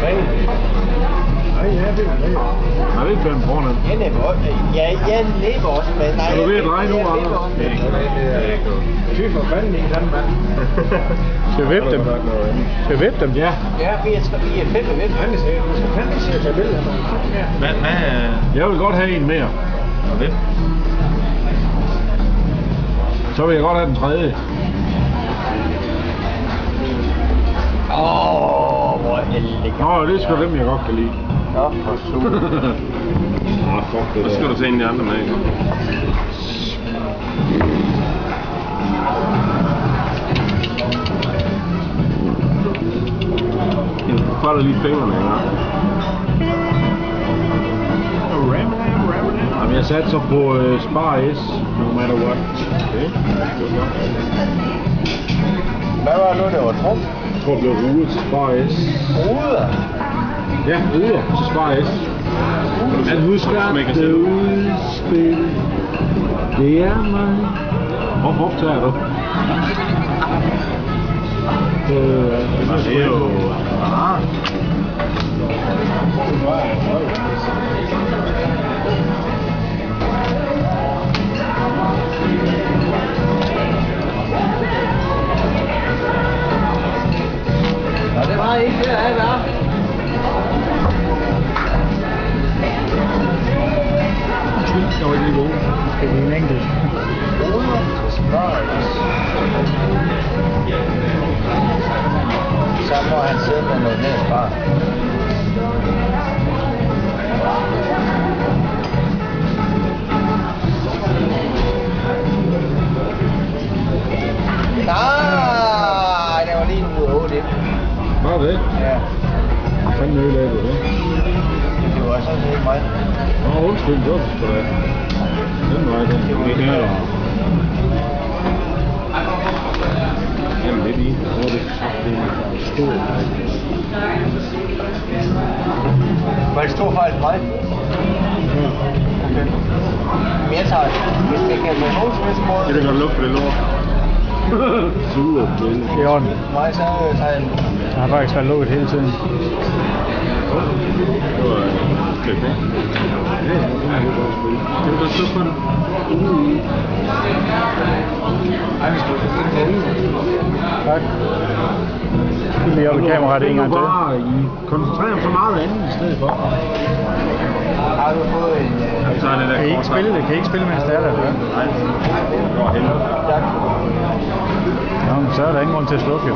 Nej, det er ikke den fornem. Jeg lever også med. Nej, er du ved at dreje nu, Anders? Fy for fanden i den mand. Skal vi vippe dem? Skal vi vippe dem? Ja. Ja, vi er 5 ved vippe. Han siger, du skal fandme se til billedet. Hvad? Jeg vil godt have en mere. Og hvem? Så vil jeg godt have den tredje. Hvor heldig. Nå, det er sgu dem, jeg godt kan lide. Nå, for super. Fuck det Så skal der. du tage en af de andre med, ikke? Du folder lige fingrene, ikke? Jamen, jeg satser på Spar S, no matter what. Okay. Hvad var det nu, det var Trump? Jeg tror, det bliver ruder til Spar S. Ruder? Ja, ruder til Spar S. Man husker det udspil. Det er mig. Hvorfor optager du? Det er jo... Nå, det var ikke det, der er værd. Jeg var lige god. Skal vi en enkelt? Så må han sidde med noget mere spar. Nej, det var lige en ud af 8. Var det? Ja, Hvad fanden ødelagde du det? det var sådan set mig. Nå, undskyld, det var sgu da. Den vej, den. Det er Jamen, lidt i. Hvor det er stor. Var det stor fejl for mig? Okay. Men jeg tager det. Hvis det kan på nogen som helst måde. det, der kan lukke for det lort. Super pille. Det er orden. Mig, så tager jeg den. Jeg har faktisk været lukket hele tiden. Det var fedt, ikke? Ja, det er godt spil. Kan du godt stå på den? Ej, vi skal Tak. Giv lige op i kameraet en gang til. Bare I koncentrerer så meget andet i stedet for. Har du fået en... Så er det der Kan I ikke spille det? Kan I ikke spille, mens det er der? Nej, det går helvede. Tak. Nå, men så er der ingen grund til at slukke jo.